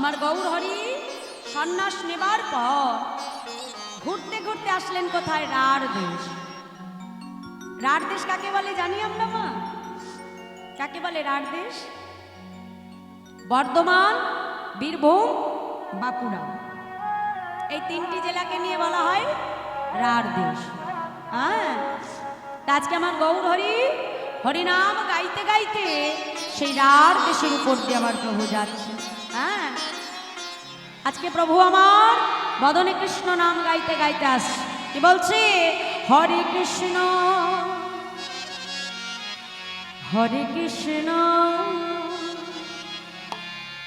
আমার গৌর হরি সন্ন্যাস নেবার পর ঘুরতে ঘুরতে আসলেন কোথায়? রাঢ় দেশ। রাঢ় দেশ কাকে বলে জানি আমরা মা? কাকে বলে রাঢ় দেশ? বর্ধমান, বীরভূম, বাঁকুড়া, এই তিনটি জেলাকে নিয়ে বলা হয় রাঢ় দেশ। হ্যাঁ, আজকে আমার গৌর হরি হরিনাম গাইতে গাইতে সেই রাঢ় দেশের উপর দিয়ে আমার প্রভু যাচ্ছে। হ্যাঁ, আজকে প্রভু আমার বদনে কৃষ্ণ নাম গাইতে গাইতে আসছে। কি বলছে? হরে কৃষ্ণ হরে কৃষ্ণ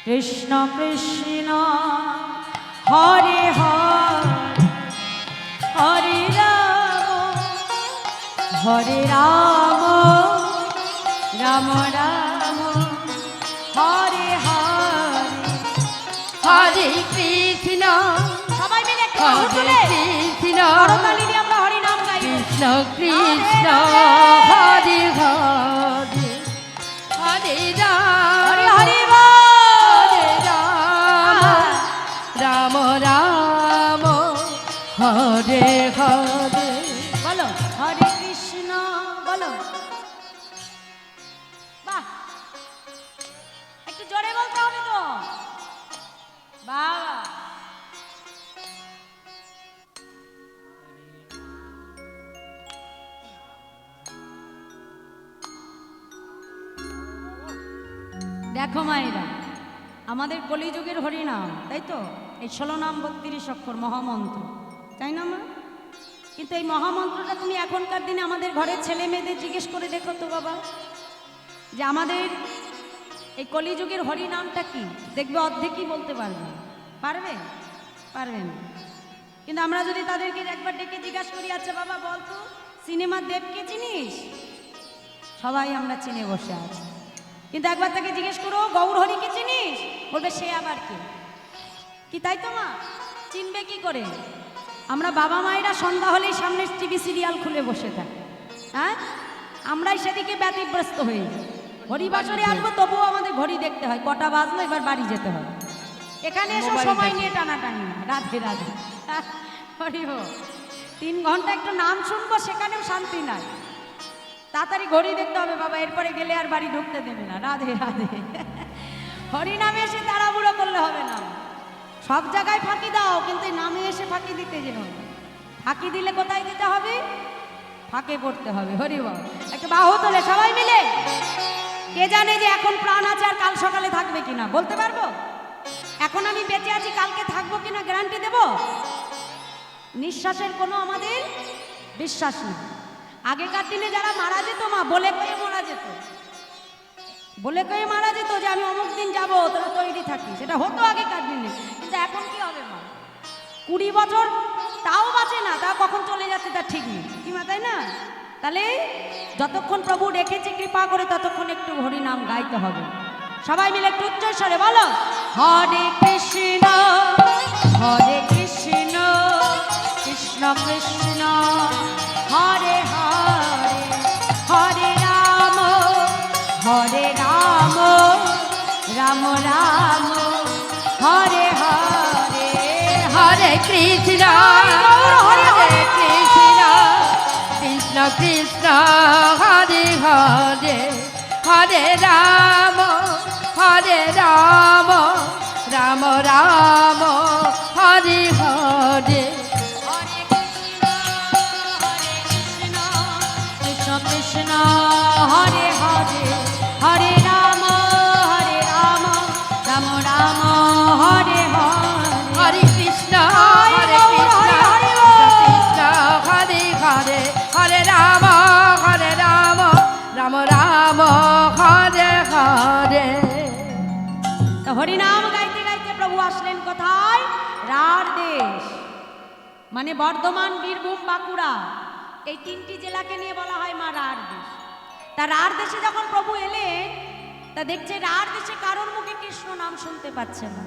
কৃষ্ণ কৃষ্ণ হরে হরে হরে রাম হরে রাম রাম রাম হরে হরে হরে কৃষ্ণ। সবাই মিলে হরে কৃষ্ণ করতালি দিয়ে আমরা হরি নাম গাই। কৃষ্ণ কৃষ্ণ হরে হরে হরে রাম হরি হরি হরে রাম রাম রাম হরে হরে। বলো হরে কৃষ্ণ বলো। বাহ, একটু জোরে বলতে হবে তো। বাহ, দেখো মায়েরা, আমাদের কলিযুগের হরিনাম, তাই তো? এই 16 নাম 32 অক্ষর মহামন্ত্র, তাই না মা? কিন্তু এই মহামন্ত্রটা তুমি এখনকার দিনে আমাদের ঘরের ছেলে মেয়েদের জিজ্ঞেস করে দেখো তো বাবা, যে আমাদের এই কলিযুগের হরিনামটা কি? দেখবে অর্ধেকই বলতে পারবে। পারবে? পারবে না। কিন্তু আমরা যদি তাদেরকে একবার ডেকে জিজ্ঞাসা করি, আচ্ছা বাবা বল তো সিনেমার দেবকে চিনিস? সবাই আমরা চিনে বসে আছি। কিন্তু একবার তাকে জিজ্ঞেস করো গৌর হরিকে চিনিস? বলবে সে আবার কে? কি তাই তো মা? চিনবে কি করে? আমরা বাবা মায়েরা সন্ধ্যা হলেই সামনে টিভি সিরিয়াল খুলে বসে থাকি। হ্যাঁ, আমরাই সেদিকে ব্যতিগ্রস্ত হয়ে যাই। হরিবাসরে আসবো তবুও আমাদের ঘড়ি দেখতে হয়, কটা বাজলো এবার বাড়ি যেতে হয়। এখানে এসে সময় নিয়ে টানাটানি না। রাধে রাধে হরি হো। 3 ঘন্টা একটু নাম শুনবো, সেখানেও শান্তি নাই। তাড়াতাড়ি ঘড়ি দেখতে হবে বাবা, এরপরে গেলে আর বাড়ি ঢুকতে দেবে না। রাধে রাধে হরিনামে এসে তাড়াহুড়ো করলে হবে না। সব জায়গায় ফাঁকি দাও, কিন্তু নামে এসে ফাঁকি দিতে যেও না। ফাঁকি দিলে কোথায় দিতে হবে? ফাঁকে পড়তে হবে। হরি বল। একটা বাহু তোলে সবাই মিলে। কে জানে যে এখন প্রাণ আছে আর কাল সকালে থাকবে কিনা? বলতে পারবো? এখন আমি বেঁচে আছি, কালকে থাকবো কিনা গ্যারান্টি দেব? নিঃশ্বাসের কোনো আমাদের বিশ্বাস নেই। আগেকার দিনে যারা মারা যেত মা, বলে কয়ে মারা যেত। বলে কয়ে মারা যেত যে আমি অমুক দিন যাবো, তোরা তৈরি থাকি। সেটা হতো আগেকার দিনে। কিন্তু এখন কি হবে মা? 20 বছর তাও বাঁচে না, তা কখন চলে যাচ্ছে তার ঠিক নেই। কি মা, তাই না? তাহলে যতক্ষণ প্রভু রেখেছে কৃপা করে, ততক্ষণ একটু হরি নাম গাইতে হবে। সবাই মিলে একটু উচ্চ স্বরে বলো হরে কৃষ্ণ হরে কৃষ্ণ কৃষ্ণ কৃষ্ণ হরে হরে হরে রাম রাম রাম হরে হরে হরে কৃষ্ণ হরে কৃষ্ণ কৃষ্ণ কৃষ্ণ হরে হরে হরে রাম রাম রাম হরে হরে। হরে কৃষ্ণ কৃষ্ণ কৃষ্ণ হরে হরে হরে রাম রাম রাম হরে হরে হরে কৃষ্ণ কৃষ্ণ হরে হরে হরে রাম রাম রাম হরে হরে। তো হরিনাম গাইতে গাইতে প্রভু আসলেন কোথায়? রাঢ় দেশ, মানে বর্ধমান, বীরভূম, বাঁকুড়া, এই 3টি জেলাকে নিয়ে বলা হয় মা রাঢ় দেশ। তা রাঢ় দেশে যখন প্রভু এলেন, তা দেখছে রাঢ় দেশে কারোর মুখে কৃষ্ণ নাম শুনতে পাচ্ছে না।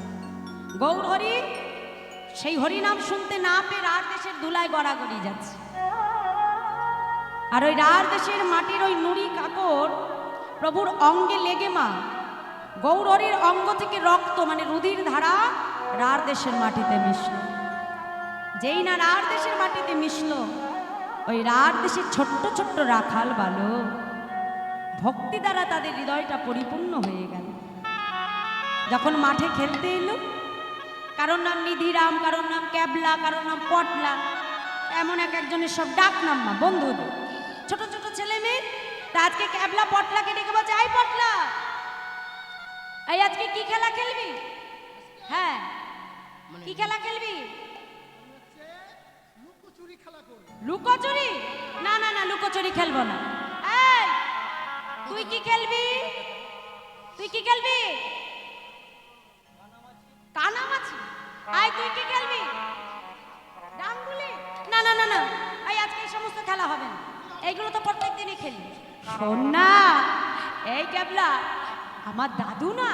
গৌর হরি সেই হরিনাম শুনতে না পেয়ে রাঢ় দেশের ধুলায় গড়াগড়ি যাচ্ছে। আর ওই রাঢ় দেশের মাটির ওই নুড়ি কাকড় প্রভুর অঙ্গে লেগে মা গৌরহরির অঙ্গ থেকে রক্ত মানে রুধির ধারা রার দেশের মাটিতে মিশল। যেই না রার দেশের মাটিতে মিশল, ওই রার দেশের ছোট্ট ছোট্ট রাখাল বালক ভক্তি দ্বারা তাদের হৃদয়টা পরিপূর্ণ হয়ে গেল। যখন মাঠে খেলতে এলো, কারোর নাম নিধিরাম, কারোর নাম ক্যাবলা, কারোর নাম পটলা, এমন এক একজনের সব ডাক নাম না বন্ধুদের, ছোট ছোট ছেলে মেয়ে। তা আজকে ক্যাবলা পটলাকে ডেকে বলছে, আই পটলা, এই আজকে কি খেলা খেলবি? হ্যাঁ, কি খেলা খেলবি? লুকোচুরি? না না না, লুকোচুরি খেলবো না। এই তুই কি খেলবি? তুই কি খেলবি? কানামাছি? আয় তুই কি খেলবি? ডাঙ্গুলি? না না না না, এই আজকে এই সমস্ত খেলা হবে না, এইগুলো তো প্রত্যেক দিনই খেলি। শোন না, এই ক্যাবলা, আমার দাদু না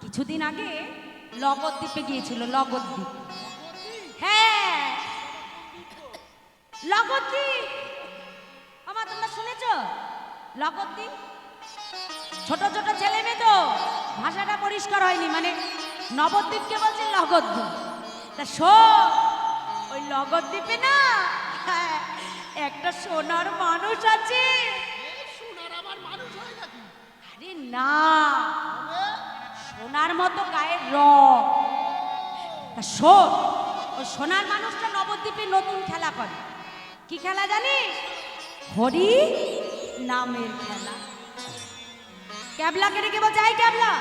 কিছুদিন আগে লগদ্বীপে গিয়েছিল। লগদ্বীপ? হ্যাঁ, লগদ্বীপ। আমার তোমরা শুনেছ লগদ্বীপ? ছোট ছোট ছেলে মেয়ে তো ভাষাটা পরিষ্কার হয়নি, মানে নবদ্বীপকে বলছে লগদ্বীপ। তা শোন, ওই লগদ্বীপে না একটা সোনার মানুষ আছে। আরে না, সোনার মতো গায়ের রং। তা শোন, ওই সোনার মানুষটা নবদ্বীপে নতুন খেলা করে। কি খেলা জানিস? হরি নামের খেলা। ক্যাবলাকে ডেকে বলছে, এই ক্যাবলা,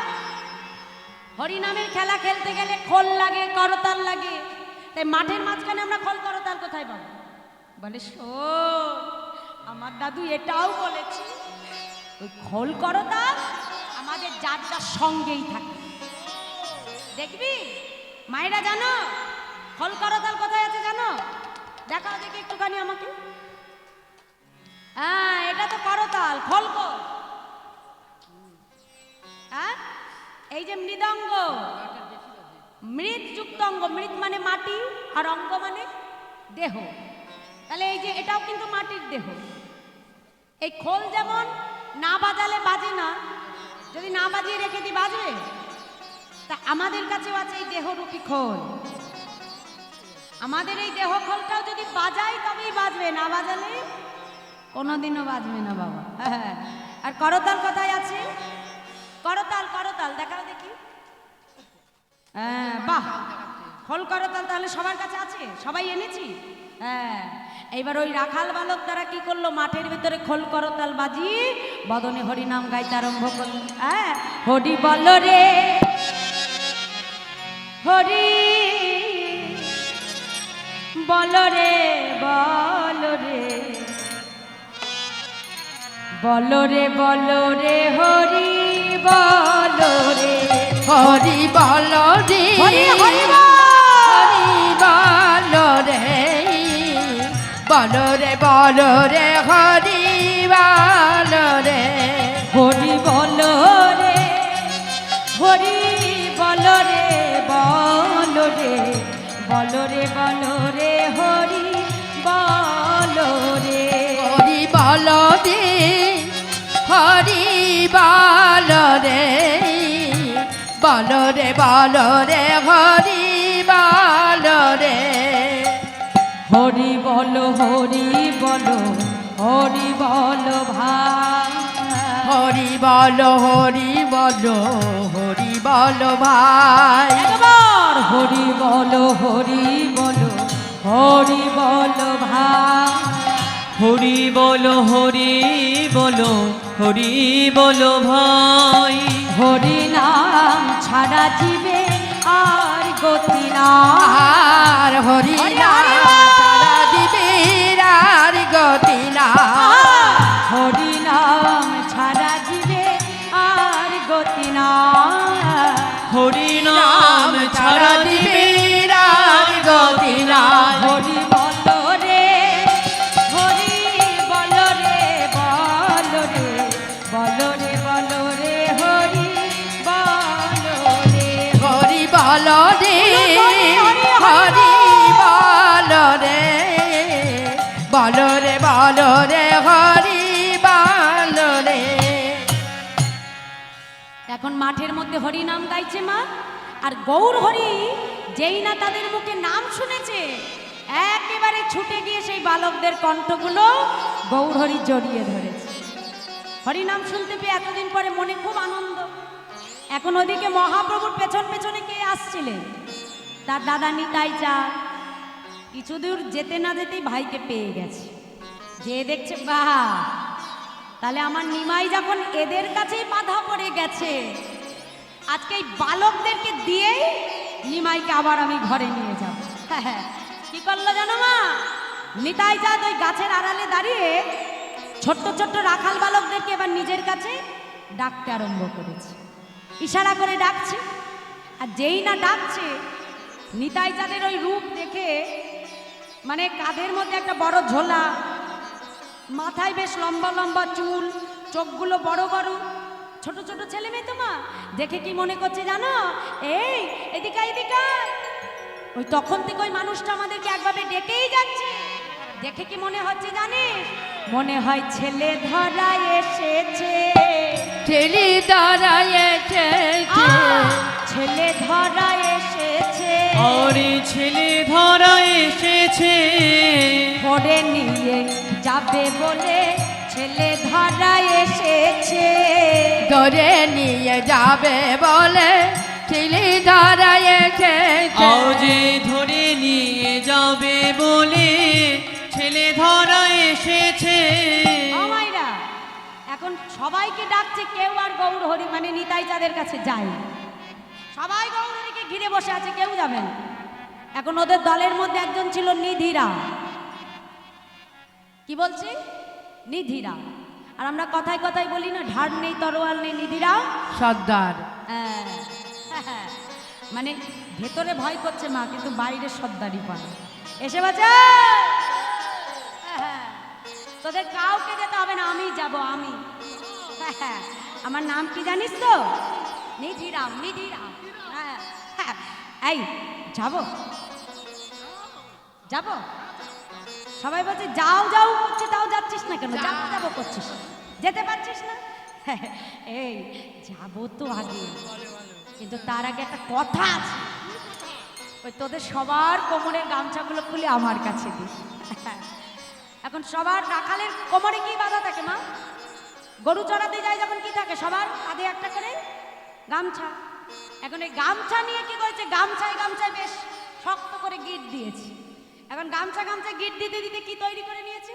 হরি নামের খেলা খেলতে গেলে খোল লাগে, করতাল লাগে। তাই মাঠের মাঝখানে আমরা খোল করতাল কোথায় পাবো? বলে শোন, আমার দাদু এটাও বলেছে, ওই খোল করতাল আমাদের যার যার সঙ্গেই থাকে। দেখবি মায়েরা, জানো খোল করতাল কোথায় আছে জানো? দেখাও দেখি একটুখানি আমাকে। হ্যাঁ, এটা তো করতাল, খোল কর। হ্যাঁ, এই যে মৃদঙ্গ, মৃৎ যুক্ত অঙ্গ, মৃৎ মানে মাটি আর অঙ্গ মানে দেহ, তাহলে এই যে এটাও কিন্তু মাটির দেহ। এই খোল যেমন না বাজালে বাজে না, যদি না বাজিয়ে রেখে দিই বাজবে? তা আমাদের কাছেও আছে এই দেহরূপী খোল। আমাদের এই দেহ খোলটাও যদি বাজাই তবেই বাজবে, না বাজালে কোনোদিনও বাজবে না বাবা। হ্যাঁ, আর করতাল কোথায় আছে? করতাল, করতাল দেখাও দেখি। হ্যাঁ, বাহ, খোল করতাল তাহলে সবার কাছে আছে, সবাই এনেছি। হ্যাঁ, এইবার ওই রাখাল বালক তারা কি করলো, মাঠের ভিতরে খোল করতাল বাজিয়ে বদনে হরি নাম গাইতে আরম্ভ করলো। হ্যাঁ, হরি বল রে হরি বল রে, বল রে, বল রে, বল রে হরি বল রে, হরি বল রে, হরি হরি হরি বল রে, বল রে, বল রে, হরি বল রে, হরি বল রে, হরি বল রে, বল রে, বল রে, বল রে হরি বল রে, হরি বল রে, হরি বল রে, বল রে, বল রে, হরি বল রে, হরি বল, হরি বল, হরি বল ভাই, হরি বল, হরি বল, হরি বল ভাই, একবার হরি বল, হরি বল, হরি বল ভাই, হরি বলো, হরি বলো, হরি বলো ভাই। হরি নাম ছাড়া জীবে আর গতি না, আর হরি নাম ছাড়া জীবের আর গতি না, হরি নাম ছাড়া জীবে আর গতি না, হরি নাম ছাড়া জীবের আর গতি না, হরি বল রে, হরি বল রে, বল রে, বল রে, বল রে হরি বল রে, হরি বল রে, হরি বল রে, বল রে, বল রে, হরি বল রে। এখন মাঠের মধ্যে হরি নাম গাইছে মা, আর গৌর হরি যেই না তাদের মুখে নাম শুনেছে একেবারে ছুটে গিয়ে সেই বালকদের কণ্ঠগুলো গৌর হরি জড়িয়ে ধরেছে। হরি নাম শুনতে পেয়ে এতদিন পরে মনে খুব আনন্দ। এখন ওদিকে মহাপ্রভুর পেছন পেছনে কে আসছিলেন? তার দাদা নিতাই চাঁদ। কিছু দূর যেতে না যেতেই ভাইকে পেয়ে গেছে, যে দেখছে বাহ, তাহলে আমার নিমাই যখন এদের কাছেই বাধা পড়ে গেছে, আজকে এই বালকদেরকে দিয়েই নিমাইকে আবার আমি ঘরে নিয়ে যাব। কি করলো জানো মা? নিতাই চাঁদ ওই গাছের আড়ালে দাঁড়িয়ে ছোট্ট ছোট্ট রাখাল বালকদেরকে এবার নিজের কাছে ডাকতে আরম্ভ করেছে। ইশারা করে ডাকছে, আর যেই না ডাকছে নিতাই চাঁদের ওই রূপ দেখে, মানে কাঁধের মধ্যে একটা বড় ঝোলা, মাথায় বেশ লম্বা লম্বা চুল, চোখগুলো বড় বড়, ছোট ছোট ছেলে মেয়ে তো মা, দেখে কি মনে করছে জানো? এই এদিকে এদিকে, ওই তখন থেকে ওই মানুষটা আমাদেরকে একভাবে ডেকেই যাচ্ছে। দেখে কি মনে হচ্ছে জানিস? মনে হয় ছেলে ধরা এসেছে, ছেলে ধরা এসেছে, ছেলে ধরা এসেছে, ওরে ছেলে ধরা এসেছে, ধরে নিয়ে যাবে বলে ছেলে ধরা এসেছে, ধরে নিয়ে যাবে বলে ছেলে ধরা এসেছে, আজে ধরে নিয়ে যাবে বলে ছেলে ধরা এসেছে। ও মাইরা, এখন সবাইকে ডাকছে, কেউ আর গৌর হরি মানে নিতাই চাঁদের কাছে যায় না। সবাই গৌর হরিকে ঘিরে বসে আছে, কেউ যাবে না। এখন ওদের দলের মধ্যে একজন ছিল নিধিরাম। কি বলছি? নিধিরাম। আর আমরা কথায় কথায় বলি না, ঢাড় নেই তরোয়াল নেই, নিধিরাম সর্দার। মানে ভেতরে ভয় করছে মা, কিন্তু বাইরে সর্দারি পায়। এসে বাঁচা, তোদের কাউকে যেতে হবে না, আমি যাব, আমি। আমার নাম কি জানিস তো? নিধিরাম, নিধিরাম। এই যাব, যাব। সবাই বলছে যাও যাও করছে, তাও যাচ্ছিস না কেন? যাবো যাবো করছিস, যেতে পারছিস না? এই যাবো তো আগে, কিন্তু তার আগে একটা কথা আছে। ওই তোদের সবার কোমরের গামছাগুলো খুলে আমার কাছে দিস। এখন সবার রাখালের কোমরে কি বাঁধা থাকে মা? গরু চড়াতে যায় যখন কি থাকে? সবার কাঁধে একটা করে গামছা। এখন এই গামছা নিয়ে কি করেছে? গামছায় গামছায় বেশ শক্ত করে গিট দিয়েছে। এখন গামছা গামছা গিট দিতে দিতে কি তৈরি করে নিয়েছে?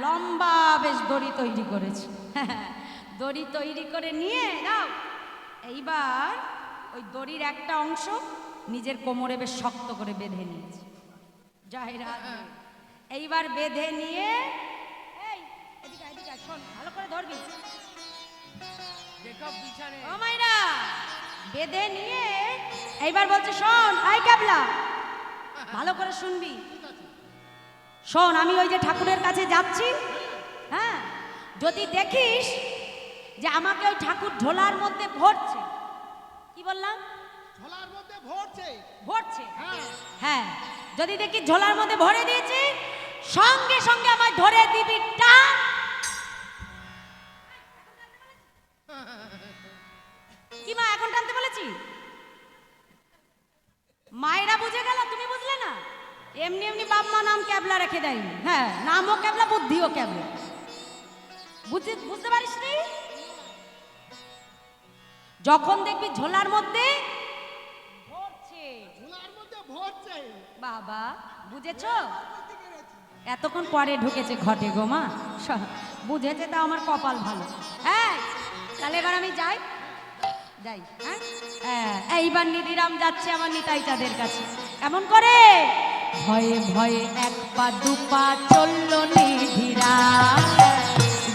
লম্বা বেশ দড়ি তৈরি করেছে। দড়ি তৈরি করে নিয়ে দাও, এইবার ওই দড়ির একটা অংশ নিজের কোমরে বেশ শক্ত করে বেঁধে নিয়েছে। জয় রাধে। এইবার বেঁধে নিয়ে, এই এদিকে এদিকে শোন, ভালো করে ধরবি। ও মাইরা, বেঁধে নিয়ে এইবার বলছে শোন, আই ক্যাবলা, ভালো করে শুনবি। শোন, আমি ওই যে ঠাকুরের কাছে যাচ্ছি, হ্যাঁ, যদি দেখিস যে আমাকে ওই ঠাকুর ঝোলার মধ্যে ভরছে, কি বললাম? ঝোলার মধ্যে ভরছে, ভরছে, হ্যাঁ, যদি দেখি ঝোলার মধ্যে ভরে দিয়েছি, সঙ্গে সঙ্গে আমায় ধরে দিবি টান। কি মা, এখন টানতে বলেছি? মায়েরা বুঝে গেল, তুমি বুঝলে না? এমনি এমনি বাপ মা নাম ক্যাবলা রেখে দেয়নি। হ্যাঁ, নামও ক্যাবলা, বুদ্ধিও ক্যাবলা। বুঝতে পারিস নি? যখন দেখবি ঝোলার মধ্যে ভরছে, ঝোলার মধ্যে ভরছে, বাবা বুঝেছো? এতক্ষণ পরে ঢুকেছে ঘটে গো মা, বুঝেছে, তা আমার কপাল ভালো। হ্যাঁ, তাহলে এবার আমি যাই, যাই। হ্যাঁ, এইবার নিধিরাম যাচ্ছে আমার নিতাই চাঁদের কাছে। এমন করে ভয়ে ভয়ে এক পা দু পা চলল নিধিরাম,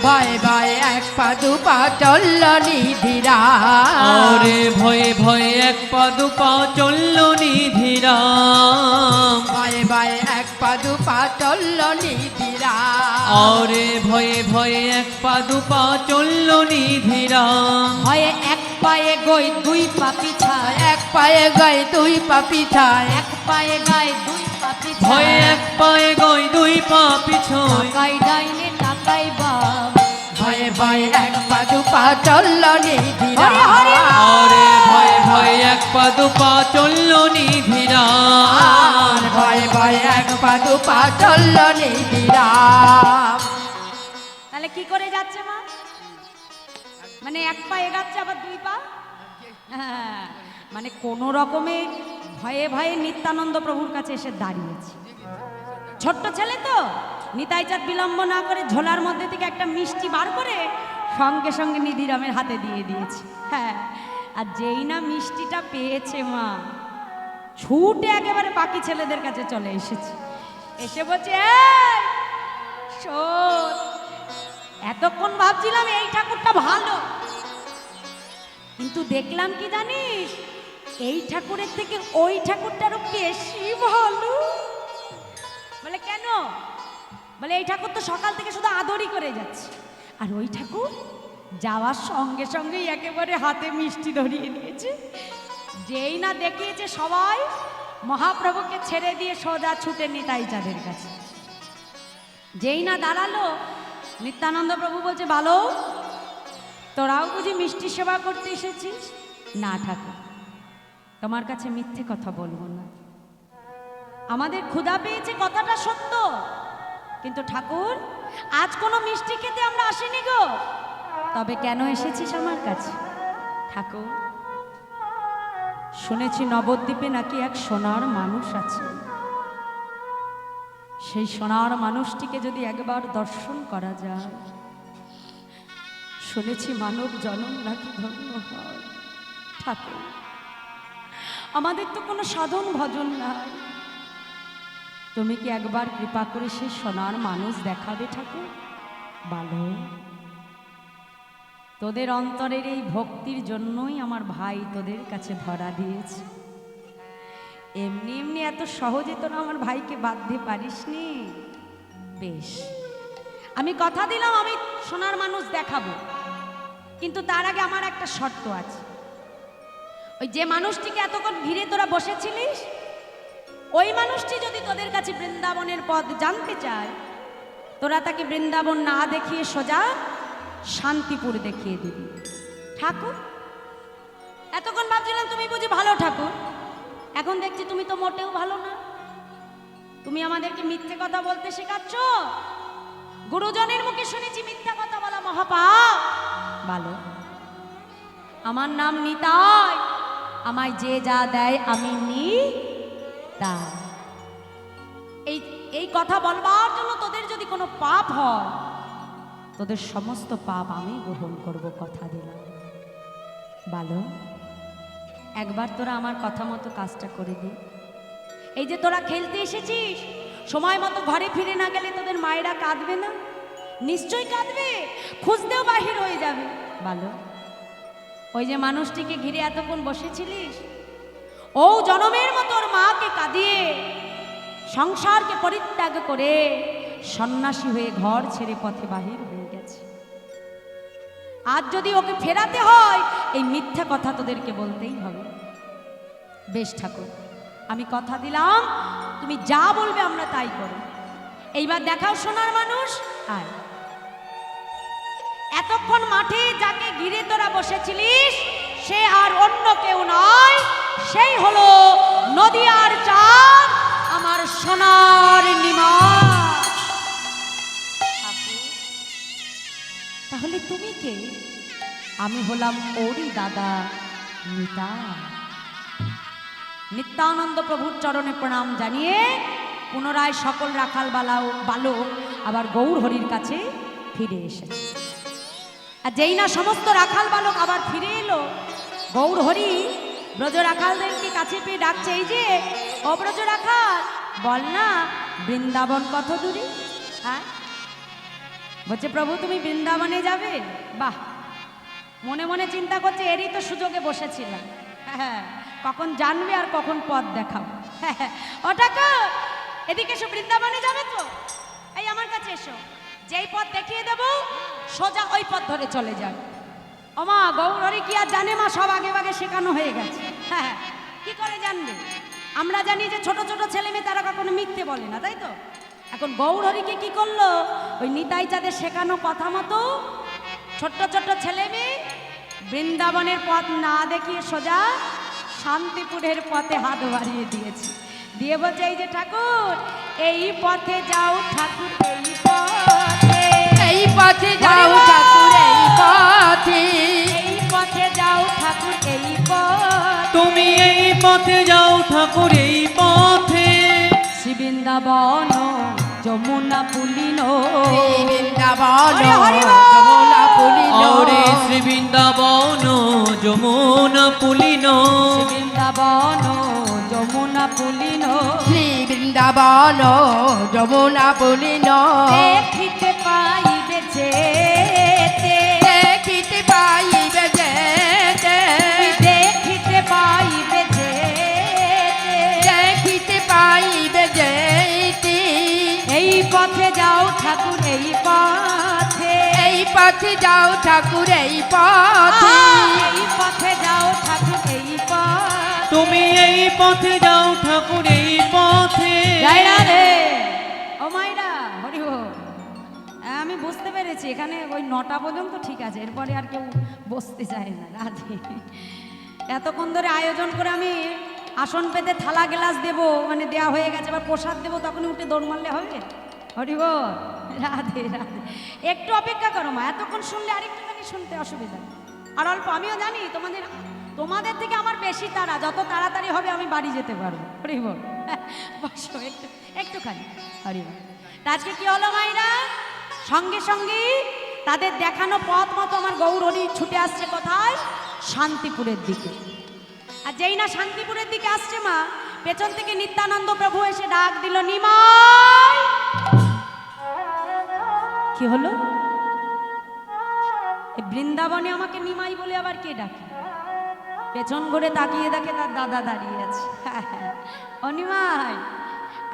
ভয়ে ভয়ে এক পা দু পা চলল নিধিরাম, ওরে ভয়ে ভয়ে এক পা দু পা চলল নিধিরাম, ভয়ে ভয়ে এক পা দু পা চলল নিধিরাম, ওরে ভয়ে ভয়ে এক পা দু পা চলল নিধিরাম, ভয়ে এক পায়ে গই দুই পা পিছায়, এক পায়ে গায়ে দুই পা পিছায়, এক পায়ে গায়ে দুই পা পিছায়, ভয়ে এক পায়ে গই দুই পা পিছয়, টাকাই ডাইনে টাকাই বাম, ভয়ে ভয়ে এক পা দু দুপা চলল নিধিরা হরি হরি ওরে ভয়ে ভয়ে এক পা দুপা চলল নিধিরা আর ভয়ে ভয়ে এক পা দুপা চলল নিধিরা তাহলে কি করে যাচ্ছে মা? মানে এক পা এগাচ্ছে আবার দুই পা? হ্যাঁ, মানে কোনো রকমে ভয়ে ভয়ে নিত্যানন্দ প্রভুর কাছে এসে দাঁড়িয়েছে। ছোট্ট ছেলে তো, নিতাইচাঁদ বিলম্ব না করে ঝোলার মধ্যে থেকে একটা মিষ্টি বার করে সঙ্গে সঙ্গে নিধিরামের হাতে দিয়ে দিয়েছে। হ্যাঁ, আর যেই না মিষ্টিটা পেয়েছে মা, ছুটে একেবারে বাকি ছেলেদের কাছে চলে এসেছে। এসে বলছে, এই শোন, এতক্ষণ ভাবছিলাম এই ঠাকুরটা ভালো, কিন্তু দেখলাম কি জানিস, এই ঠাকুরের থেকে ওই ঠাকুরটা আরো বেশি ভালো। বলে কেন? বলে এই ঠাকুর তো সকাল থেকে শুধু আদরই করে যাচ্ছে, আর ওই ঠাকুর যাওয়ার সঙ্গে সঙ্গেই একেবারে হাতে মিষ্টি ধরিয়ে দিয়েছে। যেই না দেখিয়েছে সবাই মহাপ্রভুকে ছেড়ে দিয়ে সোজা ছুটে নিতাইচাঁদের কাছে। যেই না দাঁড়ালো, নিত্যানন্দ প্রভু বলছে, ভালো, তোরাও বুঝি মিষ্টি সেবা করতে এসেছিস? না ঠাকুর, তোমার কাছে মিথ্যে কথা বলবো না, আমাদের ক্ষুধা পেয়েছে কথাটা সত্য, কিন্তু ঠাকুর আজ কোনো মিষ্টি খেতে আমরা আসিনি গো। তবে কেন এসেছিস আমার কাছে? ঠাকুর, শুনেছি নবদ্বীপে নাকি এক সোনার মানুষ আছে, সেই সোনার মানুষটিকে যদি একবার দর্শন করা যায়, শুনেছি মানব জনম নাকি ধন্য হয়। ঠাকুর, আমাদের তো কোনো সাধন ভজন নাই, তুমি কি একবার কৃপা করে সেই সোনার মানুষ দেখাবে ঠাকুর? ভালো, তোদের অন্তরের এই ভক্তির জন্যই আমার ভাই তোদের কাছে ধরা দিয়েছে। এমনি এমনি এত সহজে তোরা আমার ভাইকে বাঁধতে পারিসনি। বেশ, আমি কথা দিলাম আমি সোনার মানুষ দেখাবো, কিন্তু তার আগে আমার একটা শর্ত আছে। ওই যে মানুষটিকে এতক্ষণ ঘিরে তোরা বসেছিলিস, ওই মানুষটি যদি তোদের কাছে বৃন্দাবনের পথ জানতে চায়, তোরা তাকে বৃন্দাবন না দেখিয়ে সোজা শান্তিপুর দেখিয়ে দিবি। ঠাকুর, এতক্ষণ ভাবছিলাম তুমি বুঝি ভালো ঠাকুর, এখন দেখছি তুমি তো মোটেও ভালো না। তুমি আমাদেরকে মিথ্যে কথা বলতে শেখাচ্ছ। গুরুজনের মুখে শুনেছি মিথ্যা কথা বলা মহাপাপ। ভালো, আমার নাম নিতাই, আমায় যে যা দেয় আমি নিতাই। এই কথা বলবার জন্য তোদের যদি কোনো পাপ হয়, তোদের সমস্ত পাপ আমি গ্রহণ করব, কথা দিলাম। ভালো, একবার তোরা আমার কথা মতো কাজটা করে দি। এই যে তোরা খেলতে এসেছিস, সময় মতো ঘরে ফিরে না গেলে তোদের মায়েরা কাঁদবে না? নিশ্চয়ই কাঁদবে, খুঁজতেও বাহির হয়ে যাবে। ভালো, ওই যে মানুষটিকে ঘিরে এতক্ষণ বসেছিলিস, ও জনমের মতো ওর মাকে কাঁদিয়ে সংসারকে পরিত্যাগ করে সন্ন্যাসী হয়ে ঘর ছেড়ে পথে বাহির হয়ে গেছে। আজ যদি ওকে ফেরাতে হয়, এই মিথ্যা কথা তোদেরকে বলতেই হবে। বেশ ঠাকুর, আমি কথা দিলাম, তুমি যা বলবে আমরা তাই করব। এইবার দেখাও সোনার মানুষ, আয়। এতক্ষণ মাঠে যাকে ঘিরে তোরা বসেছিলিস, সে আর অন্য কেউ নয়, সেই হলো নদিয়ার চাঁদ, আমার সোনার নিমাই। তাহলে তুমি কে? আমি হলাম ওরই দাদা নিতাই। নিত্যানন্দ প্রভুর চরণে প্রণাম জানিয়ে পুনরায় সকল রাখাল বালক আবার গৌর হরির কাছে ফিরে এসেছে। আর যেই না সমস্ত রাখাল বালক আবার ফিরে এলো, গৌর হরি ব্রজ রাখালদেরকে কাছে পেয়ে ডাকছে, এই যে ও ব্রজ রাখাল, বল না বৃন্দাবন কত দূরে? হ্যাঁ, বলছে প্রভু তুমি বৃন্দাবনে যাবে? বাহ, মনে মনে চিন্তা করছে এরই তো সুযোগে বসেছিলাম, হ্যাঁ, কখন জানবে আর কখন পথ দেখাবো। ওটাকে এদিকে এসো, বৃন্দাবনে যাবে তো? এই আমার কাছে এসো, যেই পথ দেখিয়ে দেব সোজা ওই পথ ধরে চলে যাবে। ওমা, গৌর হরি কি আর জানে মা, সব আগে আগে শেখানো হয়ে গেছে। হ্যাঁ, কি করে জানবে? আমরা জানি যে ছোট ছোট ছেলে মেয়ে তারা কখনো মিথ্যে বলে না, তাই তো? এখন গৌর হরিকে কি করলো, ওই নিতাই চাঁদের শেখানো কথা মতো ছোট্ট ছোট্ট ছেলে মেয়ে বৃন্দাবনের পথ না দেখিয়ে সোজা শান্তিপুরের পথে হাত বাড়িয়ে দিয়েছে, দিয়ে বলছে এই যে ঠাকুর এই পথে যাও ঠাকুর এই পথে, এই পথে যাও ঠাকুর এই পথে, এই পথে যাও ঠাকুর এই পথ, তুমি এই পথে যাও ঠাকুর এই পথে, শ্রী বৃন্দাবন যমুনা পুলিন, বৃন্দাবন হরি হরি বল। যমুনা পুলিন, ওরে শ্রী বৃন্দাবন যমুনা পুলিন, শ্রী বৃন্দাবন যমুনা পুলিন, শ্রী বৃন্দাবন যমুনা পুলিন, দেখিতে পাইবে যেতে, দেখিতে পাইবে যেতে, দেখিতে পাইবে যেতে, দেখিতে পাইবে যেতে, এই পথে যাও ঠাকুর এই পথে, এই পথে যাও ঠাকুর এই পথে, এই পথে যাও ঠাকুর এই পথ। তুমি এই পথে যাও ঠাকুর এই পথে। যাই না রে ও মাইরা হরি বল। আমি বুঝতে পেরেছি এখানে ওই 9টা পর্যন্ত ঠিক আছে, এরপরে আর কেউ বসতে চায় না। রাধে, এতক্ষণ ধরে আয়োজন করে আমি আসন পেতে থালা গ্লাস দেবো, মানে দেয়া হয়ে গেছে, এবার প্রসাদ দেবো, তখনই উঠে দৌড় মারলে হবে? হরি বল। রাধে রাধে, একটু অপেক্ষা করো মা, এতক্ষণ শুনলে আরেকটুখানি শুনতে অসুবিধা নেই। আর অল্প, আমিও জানি তোমাদের থেকে আমার বেশি তাড়া, যত তাড়াতাড়ি হবে আমি বাড়ি যেতে পারবো। হরি বল। বসো একটুখানি। হরি বল। তা আজকে কি হলো মাইরা, সঙ্গে সঙ্গে তাদের দেখানো পথ মতো আমার গৌর হরি ছুটে আসছে কোথায়? শান্তিপুরের দিকে। আর যেই না শান্তিপুরের দিকে আসছে মা, পেছন থেকে নিত্যানন্দ প্রভু এসে ডাক দিল, নিমাই। কি হলো? এই বৃন্দাবনে আমাকে নিমাই বলে আবার কে ডাকে? পেছন ঘুরে তাকিয়ে দেখে তার দাদা দাঁড়িয়ে আছে। ও নিমাই,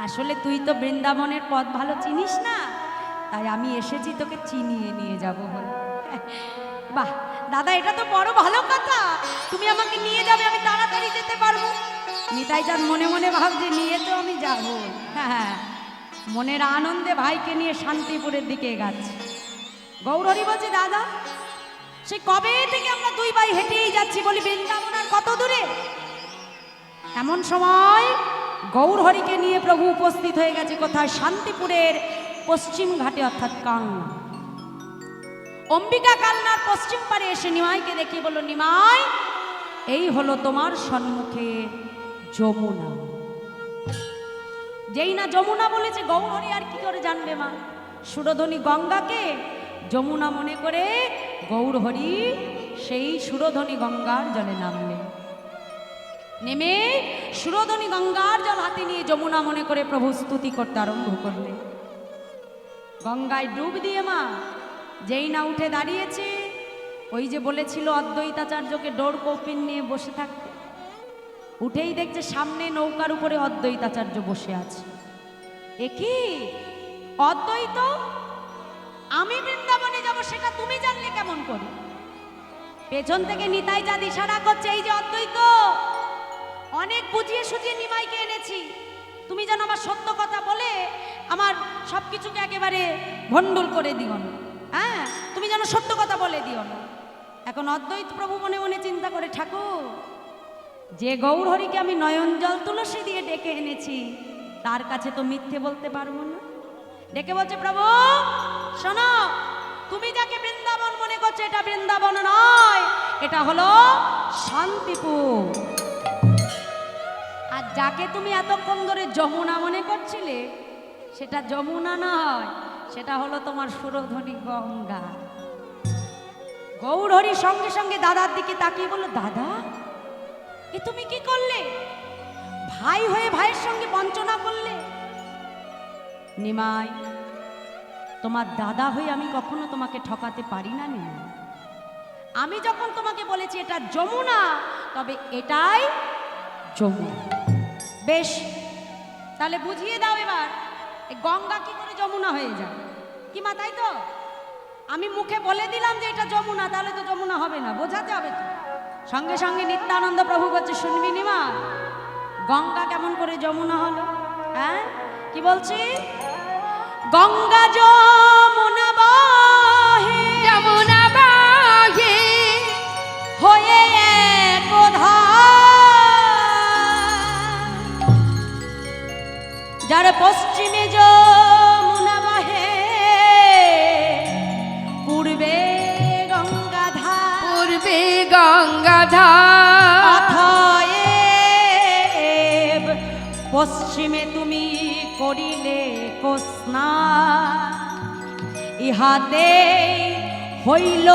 আসলে তুই তো বৃন্দাবনের পথ ভালো চিনিস না, তাই আমি এসেছি তোকে চিনিয়ে নিয়ে যাব বলে। বাহ দাদা, এটা তো বড় ভালো কথা, তুমি আমাকে নিয়ে যাবে, আমি তাড়াতাড়ি যেতে পারবো। নিতাই চাঁদ মনে মনে ভাবছে নিয়ে তো আমি যাবো। হ্যাঁ, মনের আনন্দে ভাইকে নিয়ে শান্তিপুরের দিকে এগাচ্ছে। গৌর হরি বলছে, দাদা সে কবে থেকে আমরা দুই ভাই হেঁটেই যাচ্ছি, বলি বৃন্দাবন আর কত দূরে? এমন সময় গৌর হরিকে নিয়ে প্রভু উপস্থিত হয়ে গেছে কোথায়? শান্তিপুরের পশ্চিম ঘাটে, অর্থাৎ কালনা। অম্বিকা কালনার পশ্চিম পারে এসে নিমাইকে দেখে বলল, নিমাই এই হলো তোমার সম্মুখে যমুনা। যেই না যমুনা বলেছে, গৌর হরি আর কি করে জানবে মা? সুরধনী গঙ্গাকে যমুনা মনে করে গৌর হরি সেই সুরধনী গঙ্গার জলে নামলেন। নেমে সুরধনী গঙ্গার জল হাতে নিয়ে যমুনা মনে করে প্রভু স্তুতি করতে আরম্ভ করলেন। গঙ্গায় ডুব দিয়ে মা যেই না উঠে দাঁড়িয়েছে, ওই যে বলেছিল অদ্বৈতাচার্যকে ডোর কৌপিন নিয়ে বসে থাকতে, উঠেই দেখছে সামনে নৌকার উপরে অদ্বৈতাচার্য বসে আছে। এ কি অদ্বৈত? আমি বৃন্দাবনে যাব সেটা তুমি জানলে কেমন করে? পেছন থেকে নিতাই চাঁদ ইশারা করছে, এই যে অদ্বৈত, অনেক বুঝিয়ে সুঝিয়ে নিমাইকে এনেছি, তুমি যেন আমার সত্য কথা বলে আমার সবকিছুকে একেবারে ভণ্ডুল করে দিও না। হ্যাঁ, তুমি যেন সত্য কথা বলে দিও না। এখন অদ্বৈত প্রভু মনে মনে চিন্তা করে, ঠাকুর যে গৌর হরিকে আমি নয়ন জল তুলসী দিয়ে ডেকে এনেছি, তার কাছে তো মিথ্যে বলতে পারবো না। ডেকে বলছে, প্রভু শোনো, তুমি যাকে বৃন্দাবন মনে করছো, এটা বৃন্দাবন নয়, এটা হলো শান্তিপুর। আর যাকে তুমি এতক্ষণ ধরে যমুনা মনে করছিলে, সেটা যমুনা নয়, সেটা হলো তোমার সুরধনী গঙ্গা। গৌর হরি সঙ্গে সঙ্গে দাদার দিকে তাকিয়ে বলল, দাদা এ তুমি কি করলে? ভাই হয়ে ভাইয়ের সঙ্গে বঞ্চনা করলে। নিমাই, তোমার দাদা হয়ে আমি কখনো তোমাকে ঠকাতে পারি না নিমাই। আমি যখন তোমাকে বলেছি এটা যমুনা, তবে এটাই যমুনা। বেশ, তাহলে বুঝিয়ে দাও এবার, এই গঙ্গা কি করে যমুনা হয়ে যায়? কি মা, তাই তো? আমি মুখে বলে দিলাম যে এটা যমুনা, তাহলে তো যমুনা হবে না, বোঝাতে হবে তো। সঙ্গে সঙ্গে নিত্যানন্দ প্রভু বলছে, শুনবি নিমা, গঙ্গা কেমন করে যমুনা হলো? হ্যাঁ, কি বলছি? গঙ্গা যমুনা বাহে, যমুনা বাহে, যার পশ্চিমে যমুনা বহে, পূর্বে গঙ্গাধার, পূর্বে গঙ্গাধার, অতএব পশ্চিমে তুমি করিলে স্নান, ইহাতে হইল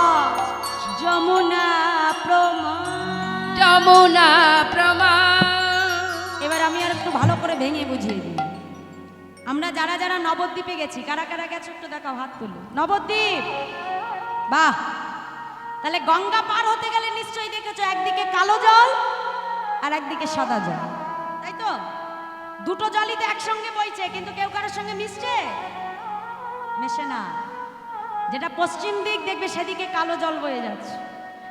আজ যমুনা প্রমাণ। যমুনা প্রমাণ। এবার আমি আর একটু ভালো করে ভেঙে বুঝিয়ে দিই। আমরা যারা যারা নবদ্বীপে গেছি, কারা কারা গেছো একটু দেখাও, হাত তুলো। নবদ্বীপ, বাহ। তাহলে গঙ্গা পার হতে গেলে নিশ্চয়ই দেখেছো একদিকে কালো জল আর একদিকে সাদা জল, তাই তো? দুটো জলই তো একসঙ্গে বইছে, কিন্তু কেউ কারোর সঙ্গে মিশছে? মেশে না। যেটা পশ্চিম দিক দেখবে সেদিকে কালো জল বয়ে যাচ্ছে,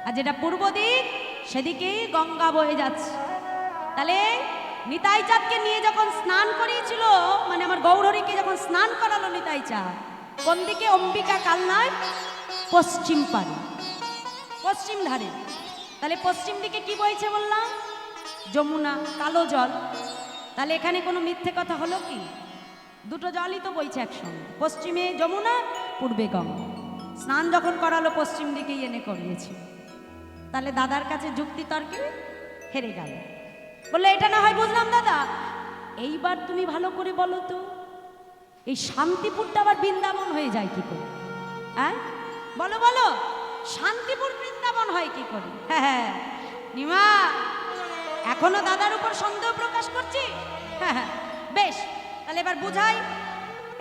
আর যেটা পূর্ব দিক সেদিকেই গঙ্গা বয়ে যাচ্ছে। তাহলে নিতাই চাঁদকে নিয়ে যখন স্নান করিয়েছিল, মানে আমার গৌরহরিকে যখন স্নান করালো নিতাই চাঁদ, কোন দিকে? অম্বিকা কালনায় পশ্চিম পারে, পশ্চিম ধারে। তাহলে পশ্চিম দিকে কি বইছে বললাম? যমুনা, কালো জল। তাহলে এখানে কোনো মিথ্যে কথা হলো কি? দুটো জলই তো বইছে একসঙ্গে, পশ্চিমে যমুনা, পূর্বে গঙ্গা। স্নান যখন করালো পশ্চিম দিকেই এনে করিয়েছে। তাহলে দাদার কাছে যুক্তি তর্কে হেরে গেল। বললে এটা না হয় বুঝলাম দাদা, এইবার তুমি ভালো করে বলো তো, এই শান্তিপুরটা আবার বৃন্দাবন হয়ে যায় কি করে? হ্যাঁ বলো বলো, শান্তিপুর বৃন্দাবন হয় কি করে? হ্যাঁ নিমা, এখনো দাদার উপর সন্দেহ প্রকাশ করছি? হ্যাঁ বেশ, তাহলে এবার বুঝাই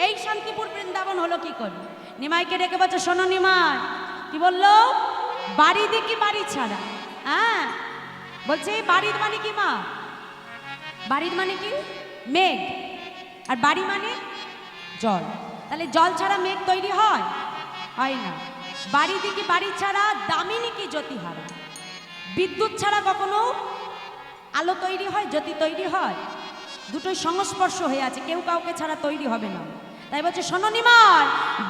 এই শান্তিপুর বৃন্দাবন হলো কি করে। নিমাইকে ডেকে বলছে, শোনো নিমাই, কি বললো? বাড়ি দেখি বাড়ি ছাড়া। হ্যাঁ বলছে এই বাড়ির মানে কি মা? বাড়ির মানে কি? মেঘ। আর বাড়ি মানে জল। তাহলে জল ছাড়া মেঘ তৈরি হয়? হয় না। বাড়ি দেখি বাড়ি ছাড়া দামিনী কি জ্যোতিহারা। বিদ্যুৎ ছাড়া কখনো আলো তৈরি হয়, জ্যোতি তৈরি হয়? দুটোই সংস্পর্শ হয়ে আছে, কেউ কাউকে ছাড়া তৈরি হবে না। তাই বলছে শোনো নিমাই,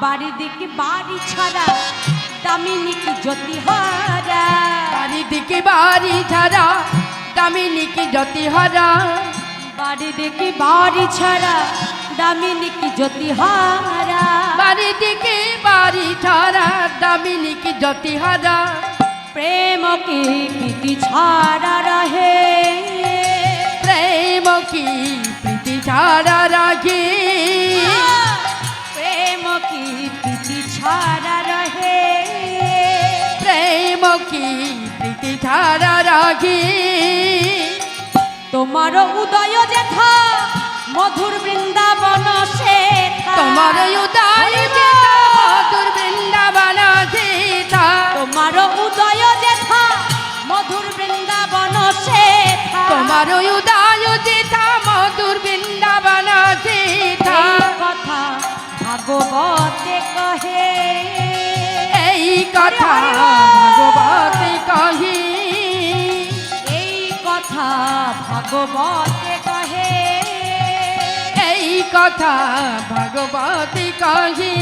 বাড়ি দেখি বাড়ি ছাড়া দামিনী কি জ্যোতিহারা। বাড়ি দিকে বাড়ি ছাড়া দামিনী কি জ্যোতিহারা। বাড়ি দেখি বাড়ি ছাড়া দামিনী কি জ্যোতিহারা। বাড়ি দিকে বাড়ি ছাড়া দামিনী কি জ্যোতিহারা। প্রেম কি প্রীতি ছাড়া রহে, প্রেম কি প্রীতি ছাড়া রাখে। প্রেম কি প্রীতি ছাড়া রহে, প্রেম কি প্রীতি ছাড়া রাখে। তোমার উদয় যেথা মধুর বৃন্দাবন সেথা। তোমার উদয় যেথা মধুর বৃন্দাবন সেথা। তোমার উদয় যেথা মধুর বৃন্দাবন সেথা। তোমার উদয় যেথা মধুর বৃন্দাবন সেথা। এই কথা ভাগবতে কহে, এই কথা ভাগবতে কহে। এই কথা ভাগবতে কহে। এই কথা ভাগবতে কহে।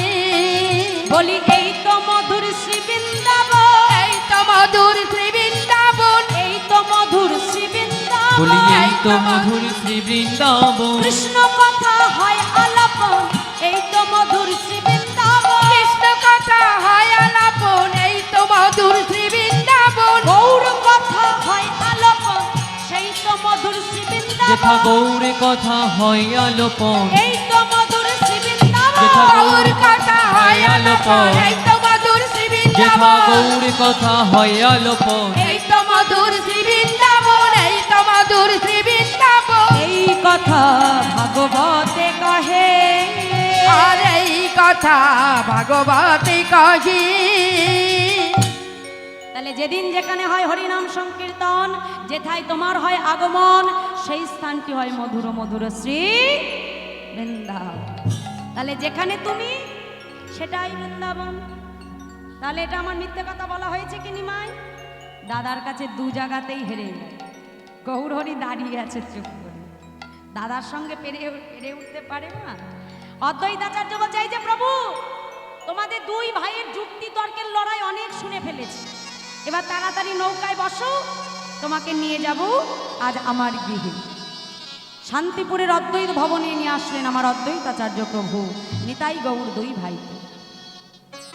বলি এই তো মধুর শ্রী বৃন্দাবন, এই তো মধুর শ্রী বৃন্দাবন। এই তো মধুর শ্রী বৃন্দাবন। বলি এই তো মধুর শ্রী বৃন্দাবন। কৃষ্ণ কথা হয় আলাপন, এই তো মধুর শ্রী বৃন্দাবন। কৃষ্ণ কথা হয় আলাপন, এই তো মধুর শ্রী বৃন্দাবন। গৌর কথা হয় আলাপন, সেই তো মধুর শ্রী যেথা বৃন্দাবন। গৌরে কথা হয় আলোপন। এই তো মধুর শ্রী বৃন্দাবন। যেথা গৌর কথা হয় আলাপন, এই তো মধুর শ্রী যেথা বৃন্দাবন। গৌরে কথা হয় আলোপন। এই তো মধুর শ্রী বৃন্দাবন, এই তো মধুর শ্রী বৃন্দাবন। এই কথা ভাগবতে কহে, আর এই কথা ভাগবতে কহে। তাহলে যেদিন যেখানে হয় হরিনাম সংকীর্তন, যেথায় তোমার হয় আগমন, সেই স্থানটি হয় মধুর মধুর শ্রী বৃন্দাবন। তাহলে যেখানে তুমি সেটাই বৃন্দাবন। তাহলে এটা আমার মিথ্যে কথা বলা হয়েছে কি নিমাই? দাদার কাছে দু জায়গাতেই হেরে গেল। গৌরহরি দাঁড়িয়ে আছে চুপ করে, দাদার সঙ্গে পেরে উঠতে পারে না। অদ্বৈতাচার্য বলছে, এই যে প্রভু, তোমাদের দুই ভাইয়ের যুক্তি তর্কের লড়াই অনেক শুনে ফেলেছি, এবার তাড়াতাড়ি নৌকায় বসো, তোমাকে নিয়ে যাব আজ আমার গৃহে। শান্তিপুরের অদ্বৈত ভবনে নিয়ে আসলেন আমার অদ্বৈতাচার্য প্রভু নিতাই গৌর দুই ভাইকে।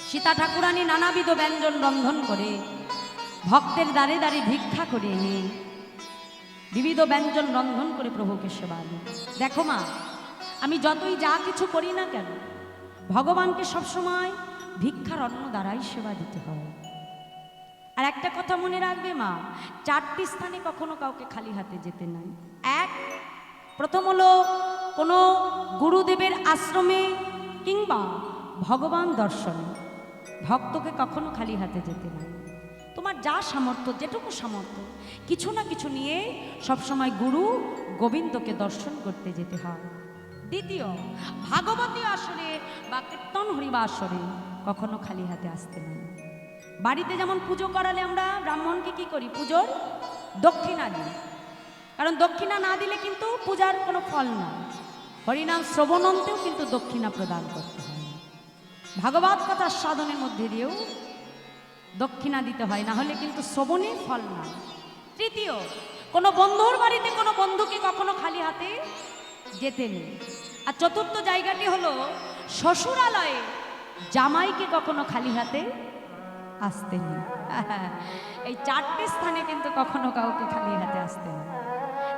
সীতা ঠাকুরানী নানাবিধ ব্যঞ্জন রন্ধন করে ভক্তের দ্বারে দ্বারে ভিক্ষা করে এনে বিবিধ ব্যঞ্জন রন্ধন করে প্রভুকে সেবা দেন। দেখো মা, আমি যতই যা কিছু করি না কেন ভগবানকে সবসময় ভিক্ষার অন্ন দ্বারাই সেবা দিতে হয়। আর একটা কথা মনে রাখবে মা, 4টি স্থানে কখনো কাউকে খালি হাতে যেতে নাই। এক, প্রথম হলো কোনো গুরুদেবের আশ্রমে কিংবা ভগবান দর্শনে ভক্তকে কখনো খালি হাতে যেতে নাই। তোমার যা সামর্থ্য, যেটুকু সামর্থ্য, কিছু না কিছু নিয়ে সবসময় গুরু গোবিন্দকে দর্শন করতে যেতে হয়। দ্বিতীয়, ভাগবতী আসরে বা কীর্তন হরিবা আসরে কখনো খালি হাতে আসতে নাই। বাড়িতে যেমন পুজো করালে আমরা ব্রাহ্মণকে কি করি, পুজোর দক্ষিণা দিই, কারণ দক্ষিণা না দিলে কিন্তু পূজার কোনো ফল না। হরিনাম শ্রবণন্তেও কিন্তু দক্ষিণা প্রদান করতে হয়। ভাগবত কথা সাধনের মধ্যে দিয়েও দক্ষিণা দিতে হয়, না হলে কিন্তু শ্রবণে ফল না। তৃতীয়, কোনো বন্ধুর বাড়িতে কোনো বন্ধুকে কখনো খালি হাতে যেতে নেই। আর চতুর্থ জায়গাটি হলো শ্বশুরালয়ে জামাইকে কখনো খালি হাতে আসতে নেই। এই 4টি স্থানে কিন্তু কখনো কাউকে খালি হাতে আসতে নেই।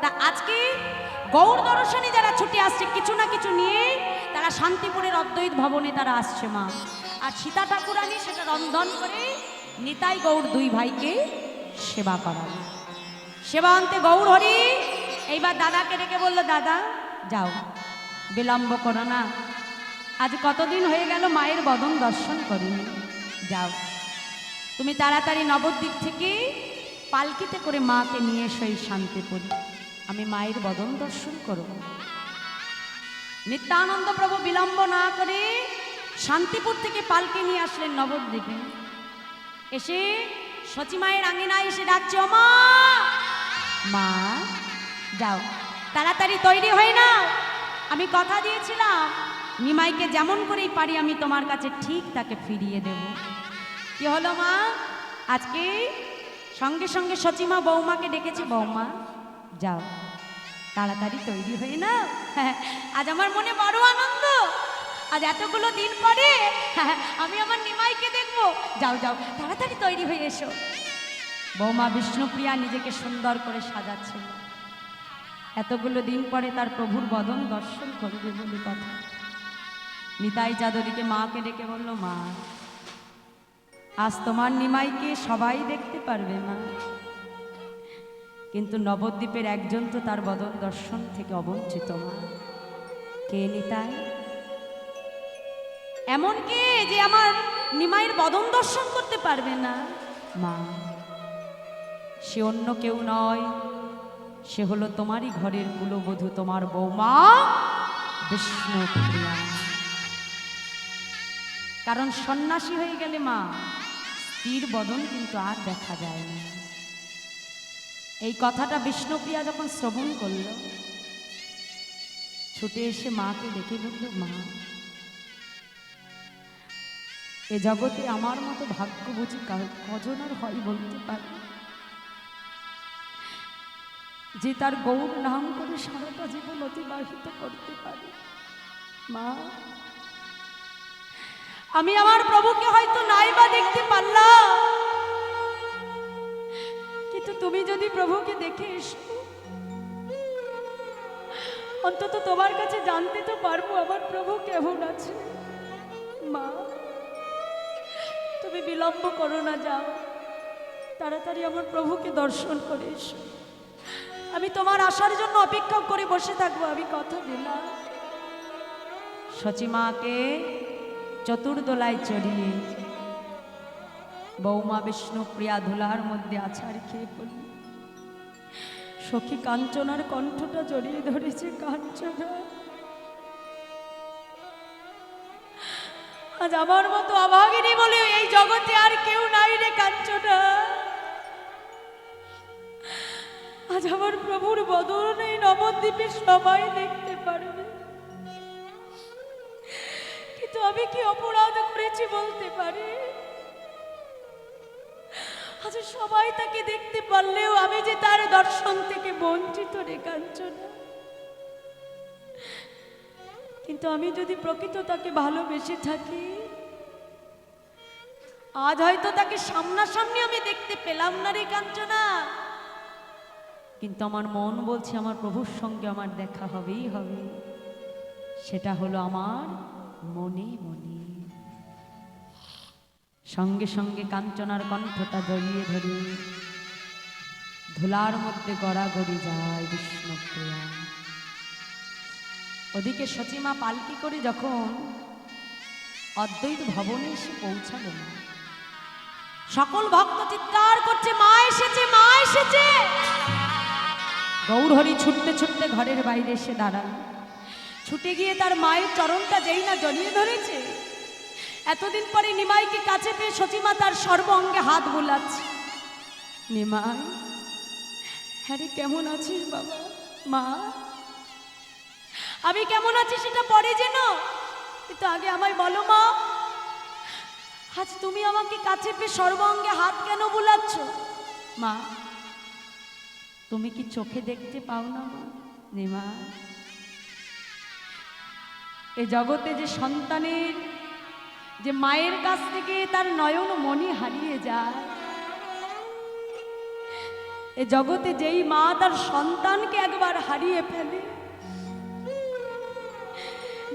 তা আজকে গৌর দর্শনে যারা ছুটে আসছে কিছু না কিছু নিয়ে, তারা শান্তিপুরের অদ্বৈত ভবনে তারা আসছে মা। আর সীতা ঠাকুরানী সেটা রন্ধন করে নিতাই গৌর দুই ভাইকে সেবা করাল। সেবা আনতে গৌর হরি এইবার দাদাকে ডেকে বলল, দাদা যাও, বিলম্ব করো না, আজ কতদিন হয়ে গেল মায়ের বদন দর্শন করিনি, যাও তুমি তাড়াতাড়ি নবদ্বীপ থেকে পালকিতে করে মাকে নিয়ে এসো এই শান্তিপুর, আমি মায়ের বদন দর্শন করব। নিত্যানন্দ প্রভু বিলম্ব না করে শান্তিপুর থেকে পালকি নিয়ে আসলেন নবদ্বীপে। এসে সচিমায়ের আঙিনায় এসে ডাকছে, ও মা, মা যাও তাড়াতাড়ি তৈরি হয়ে নাও, আমি কথা দিয়েছিলাম নিমাইকে যেমন করেই পারি আমি তোমার কাছে ঠিক তাকে ফিরিয়ে দেব। কি হলো মা, আজকে সঙ্গে সঙ্গে সচিমা বৌমাকে ডেকেছে, বৌমা যাও তাড়াতাড়ি তৈরি হয়ে নাও, আজ আমার মনে বড় আনন্দ, আজ এতগুলো দিন পরে আমি আমার নিমাইকে দেখবো, যাও যাও তাড়াতাড়ি তৈরি হয়ে এসো। বৌমা বিষ্ণুপ্রিয়া নিজেকে সুন্দর করে সাজাচ্ছে, এতগুলো দিন পরে তার প্রভুর বদন দর্শন করবে বলে কথা। নিতাই চাদরীকে মাকে ডেকে বলল, মা আজ তোমার নিমাইকে সবাই দেখতে পারবে মা, কিন্তু নবদ্বীপের একজন তো তার বদন দর্শন থেকে অবঞ্চিত মা। কে নিতাই? এমন কে যে আমার নিমাইয়ের বদন দর্শন করতে পারবে না? মা সে অন্য কেউ নয়, সে হলো তোমারই ঘরের কুলবধূ, তোমার বৌমা বিষ্ণুপ্রিয়া। কারণ সন্ন্যাসী হয়ে গেলে মা স্ত্রীর বদন কিন্তু আর দেখা যায় না। এই কথাটা বিষ্ণুপ্রিয়া যখন শ্রবণ করল, ছুটে এসে মাকে ডেকে বলল, মা এ জগতে আমার মতো ভাগ্য বুঝি কজন আর হয় বলতে পারে, যে তার গৌর নাম করে সারাটা জীবন অতিবাহিত করতে পারে। মা আমি আমার প্রভুকে হয়তো নাই বা দেখতে পারলাম, কিন্তু তুমি যদি প্রভুকে দেখে এসো, অন্তত তোমার কাছে জানতে তো পারবো আমার প্রভু কেমন আছে। মা তুমি বিলম্ব করো না, যাও তাড়াতাড়ি আমার প্রভুকে দর্শন করে এসো, আমি তোমার আসার জন্য অপেক্ষা করে বসে থাকবো, আমি কথা দিলাম। সচিমাকে চতুর্দোলায় চড়িয়ে বৌমা বিষ্ণুপ্রিয়া ধুলার মধ্যে আছাড় খেয়ে পড়ল। সখী কাঞ্চনার কণ্ঠটা জড়িয়ে ধরেছে, কাঞ্চনা আজ আমার মতো অভাগিনী বলে এই জগতে আর কেউ নাই রে কাঞ্চনা, আজ আমার প্রভুর বদন এই নবদ্বীপে সবাই দেখতে পারবে, কিন্তু আমি কি অপরাধ করেছি বলতে পারি? আজ সবাই তাকে দেখতে পারলেও আমি যে তার দর্শন থেকে বঞ্চিত রে কাঞ্চনা। কিন্তু আমি যদি প্রকৃত তাকে ভালোবেসে থাকি, আজ হয়তো তাকে সামনাসামনি আমি দেখতে পেলাম না রে কাঞ্চনা, কিন্তু আমার মন বলছে আমার প্রভুর সঙ্গে আমার দেখা হবেই হবে। সেটা হলো আমার মনে মনে। সঙ্গে সঙ্গে কাঞ্চনার কণ্ঠটা জড়িয়ে ধরে ধুলার মধ্যে গড়াগড়ি যায় বিষ্ণুপ্রিয়া। ওদিকে সচিমা পালকি করে যখন অদ্বৈত ভবনে এসে পৌঁছালো না, সকল ভক্ত চিৎকার করছে মা এসেছে, মা এসেছে। গৌরহরি ছুটতে ছুটতে ঘরের বাইরে এসে দাঁড়াল। ছুটে গিয়ে তার মায়ের চরণটা যেই না জড়িয়ে ধরেছে, এতদিন পরে নিমাইকে কাছে পেয়ে সচিমা তার সর্ব অঙ্গে হাত বোলাচ্ছে। নিমাই, হ্যাঁ রে, কেমন আছিস বাবা? মা, আমি কেমন আছি সেটা পরে যেন, কিন্তু আগে আমায় বলো মা, আজ তুমি আমাকে কাছে পেয়ে সর্ব অঙ্গে হাত কেন বোলাচ্ছ? মা, তুমি কি চোখে দেখতে পাও না মা? নিমাই, এ জগতে যে সন্তানের যে মায়ের কাছ থেকে তার নয়ন মনি হারিয়ে যায়, এ জগতে যেই মা তার সন্তানকে একবার হারিয়ে ফেলে,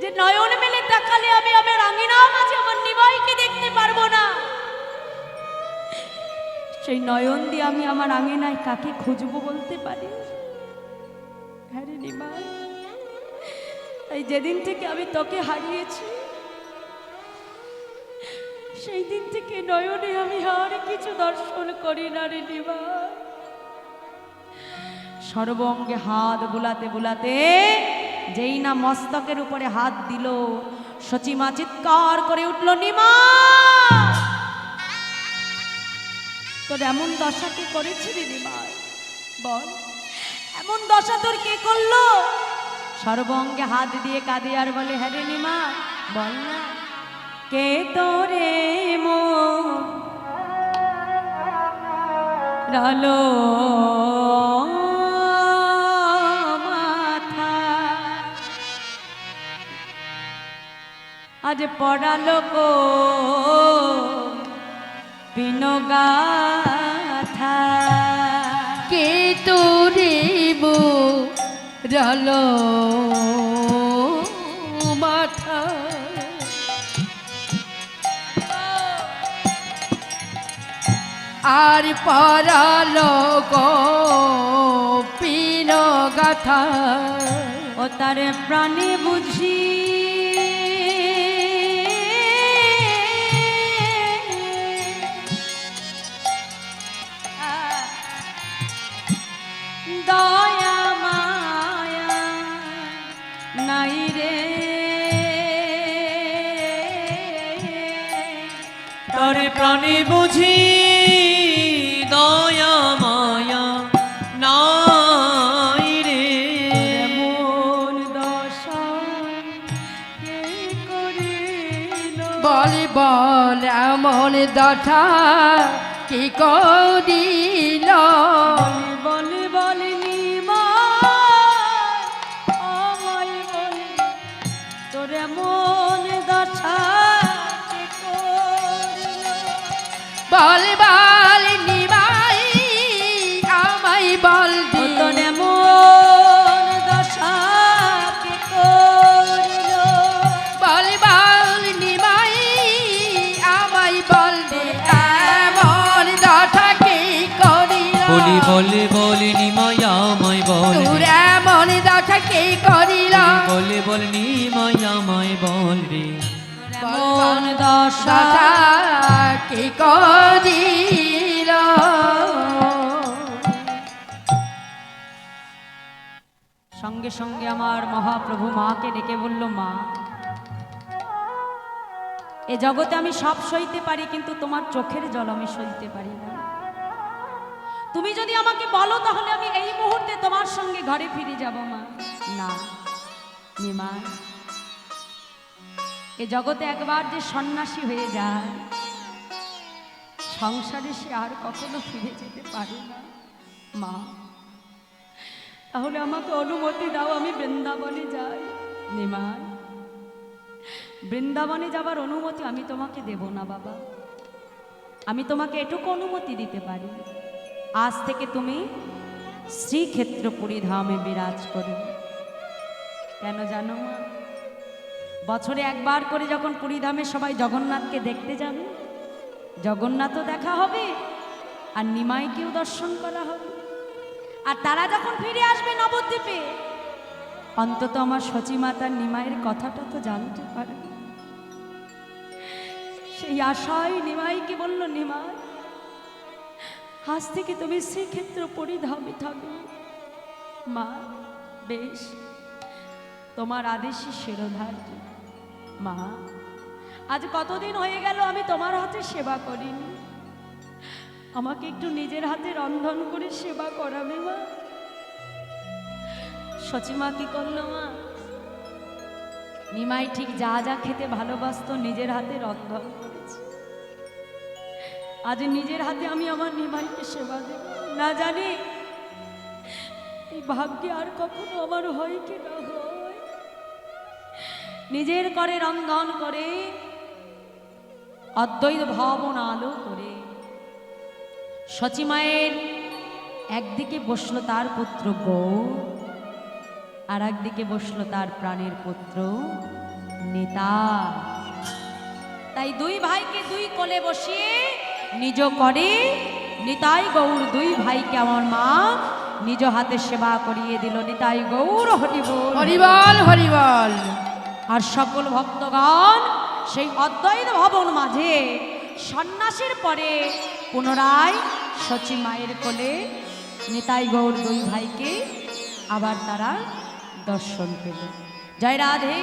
যে নয়ন মেলে তাকালে আমি আমার আঙিনার মাঝে আমার নিমাইকে দেখতে পারবো না, সেই নয়ন দিয়ে আমি আমার আঙিনায় কাকে খুঁজবো বলতে পারি? হ্যাঁ রে নিমাই, এই যেদিন থেকে আমি তোকে হারিয়েছি, সেই দিন থেকে নয়নে আমি আর কিছু দর্শন করি না রে নিমাই। সর্বঙ্গে হাত বুলাতে বুলাতে যেই না মস্তকের উপরে হাত দিল, সচিমা চিৎকার করে উঠল, নিমা, তোর এমন দশা কে করেছে রে নিমাই? বল, এমন দশা তোর কে করলো? সর্বঙ্গে হাত দিয়ে কাঁদে আর বলে, হ্যাঁ রে নিমা, বল না, কে তোরে মো রালো মাথা, আজ পড়ালো গো বিনগাথা। কে তোরে বো রালো মাথা, আর পরালো গো পিন গাথা। ও তার প্রাণে বুঝি দয়া মায়া নাই রে, তার প্রাণে বুঝি দয়া মায়া নাই রে। এমন দশা কে করিল? বল বল এমন দশা কি করিল? বলে বলে নিমা, আমায় বলে তোর এমন দশা কে করিল? বল বল নিমাই আমায় বল ও তোর এমন দশা কে করিল? বল বল নিমাই আমায় বল এমন দশা কি করিল? বলি বলে বলে নিমায়াময় বল, তোর এমন দশা কি করিল? বলে বলে নিমায়াময় বল রে। এমন দশা দশা কি করিল? সঙ্গে সঙ্গে আমার মহাপ্রভু মাকে ডেকে বলল, মা, এ জগতে আমি সব সইতে পারি, কিন্তু তোমার চোখের জল আমি সইতে পারি না। তুমি যদি আমাকে বলো তাহলে আমি এই মুহূর্তে তোমার সঙ্গে ঘরে ফিরে যাব। মা, না নিমাই, এ জগতে একবার যে সন্ন্যাসী হয়ে যায়, সংসারে সে আর কখনো ফিরে যেতে পারে না। মা, তাহলে আমাকে অনুমতি দাও, আমি বৃন্দাবনে যাই। নিমাই, বৃন্দাবনে যাবার অনুমতি আমি তোমাকে দেব না বাবা। আমি তোমাকে এটুকু অনুমতি দিতে পারি, আজ থেকে তুমি শ্রীক্ষেত্রপুরী ধামে বিরাজ করো। কেন জানো মা? বছরে একবার করে যখন পুরী ধামে সবাই জগন্নাথকে দেখতে যাবে, জগন্নাথও দেখা হবে আর নিমাইকেও দর্শন করা হবে। আর তারা যখন ফিরে আসবে নবদ্বীপে, অন্তত আমার সচিমাতার নিমাইয়ের কথাটা তো জানতে পারবে। সেই আশায় নিমাইকে বলল, নিমাই আজ থেকে তুমি শ্রীক্ষেত্রপুরী ধামে থাকবে। মা বেশ, তোমার আদেশই শিরোধার্য। মা আজ কতদিন হয়ে গেল আমি তোমার হাতে সেবা করিনি, আমাকে একটু নিজের হাতে রন্ধন করে সেবা করাবে মা। সচিমা কি করলো মা? নিমাই ঠিক যা যা খেতে ভালোবাসতো নিজের হাতে রন্ধন করেছে। আজ নিজের হাতে আমি আমার নিমাইকে সেবা দেব। না জানি এই ভাগ্যে আর কখনো আমার হয় কি না হয়। নিজের করে রন্ধন করে, অদ্বৈত ভবন আলো করে সচিমায়ের একদিকে বসলো তার পুত্র গৌর, আর একদিকে বসলো তার প্রাণের পুত্র নিতাই। তাই দুই ভাইকে দুই কোলে বসিয়ে নিজ করে নিতাই গৌর দুই ভাইকে আমার মা নিজ হাতে সেবা করিয়ে দিল। নিতাই গৌর হরিবল হরিবল হরিবল। আর সকল ভক্তগণ সেই অদ্বৈত ভবন মাঝে সন্ন্যাসের পরে পুনরায় সচি মায়ের কোলে নিতাই গৌর দুই ভাইকে আবার তারা দর্শন পেল। জয় রাধে।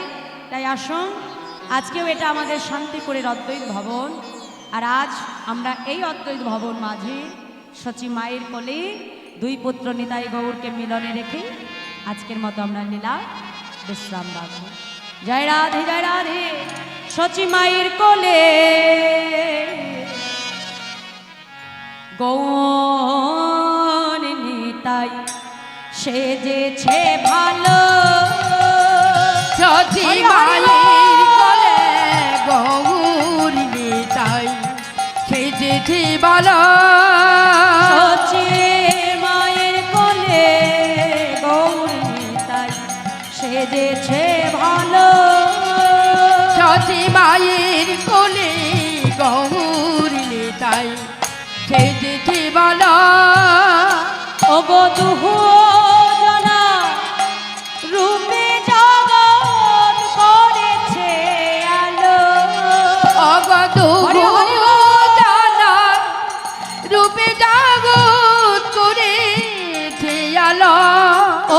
তাই আসুন, আজকেও এটা আমাদের শান্তিপুরের অদ্বৈত ভবন, আর আজ আমরা এই অদ্বৈত ভবন মাঝে সচি মায়ের কোলে দুই পুত্র নিতাই গৌরকে মিলনে রেখে আজকের মতো আমরা লীলা বিশ্রাম রাখব। জয় রাধে জয় রাধে। সচি মায়ের কোলে গৌর নিতাই সেজেছে ভালো। সচি মায়ের কোলে গৌর নিতাই সেজেছে ভালো। সচি মায়ের কোলে গৌর নিতাই সেজেছে ভালো। সচি মায়ের কোলে গৌর নিতাই সেজেছে ভালো। ওগো দুহু জনা রূপে জগৎ করেছে আলো। অগদু হরি হরি জানা রূপে জাগত করেছে আলো।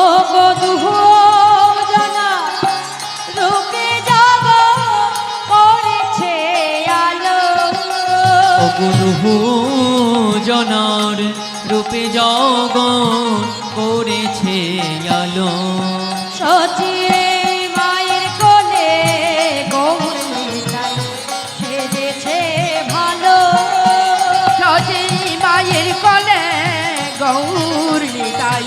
ওগো দুহু জনা রূপে জগৎ করেছে আলো। অগুরু জনার রূপে জগৎ করেছে আলো। সচি মায়ের কোলে গৌর নিতাই সেজেছে ভালো। সচি মায়ের কোলে গৌর নিতাই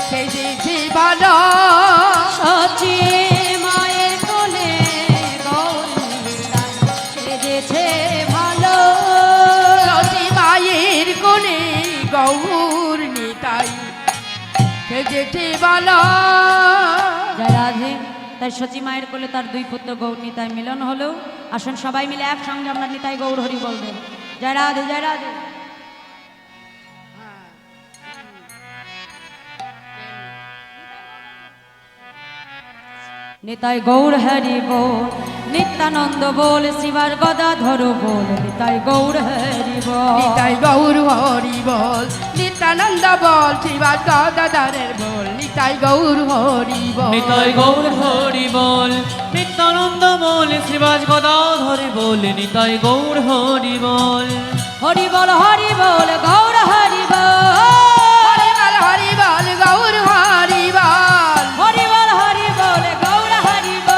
সেজেছে ভালো। সচি মায়ের কোলে গৌর নিতাই সেজেছে ভালো। সচি মায়ের কোলে গৌর নিতাই সেজেছে ভালো। জয় রাধে। তাই সচি মায়ের কোলে তার দুই পুত্র গৌর নিতাই মিলন হলো। আসুন সবাই মিলে একসঙ্গে আমরা নিতাই গৌর হরি বলবেন। জয় রাধে জয় রাধে। নিতাই গৌর হরি বল, নিত্যানন্দ বল, শিবার গদাধর বল, নিতাই গৌর হরি বল। নিতাই গৌর হরি বল, নিত্যানন্দ বল, শিবাস গদাধরের বল, নিতাই গৌর হরি বল। নিতাই গৌর হরি বল, নিত্যানন্দ বল, শ্রীবাস গদাধর বল, নিতাই গৌর হরি বল। হরি বল হরি বল গৌর হরি বল। হরি বল হরি বল গৌর হরি বল। হরি বল হরি বল গৌর হরি বল।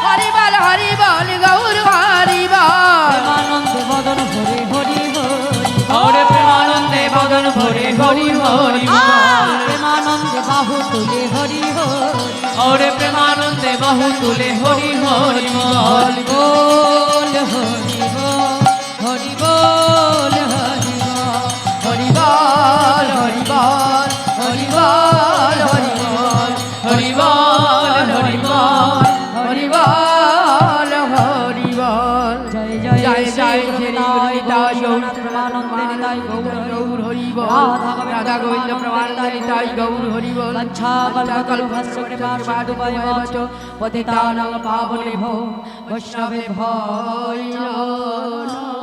হরি বল হরি বল গৌর হরি বল। প্রেমানন্দ বদন ভরে হরি হরি আর প্রেমানন্দে বদন ভরে হরি হরি বল। প্রেমানন্দে বাহু তুলে হরি হরি ওরে প্রেমানন্দে বাহু তুলে হরি হরি বল বল হরি বল হরি বল হরি বল হরি বল হরি বল হরি বল হরি বল হরি বল হরি বল হরি বল হরি বল জয় জয় জয় জয় শ্রী শ্রী নিতাই নিতাই গৌর গৌর প্রেমানন্দে নিতাই গৌর গৌর হরি বল রাধা রাধা গোবিন্দ প্রমানন্দে নিতাই গৌর হরি বল কল্পভস্য কৃপা সিন্ধুভৈবচ পতিতানাং পাবনেভ্যো বৈষ্ণবেভ্যো নমো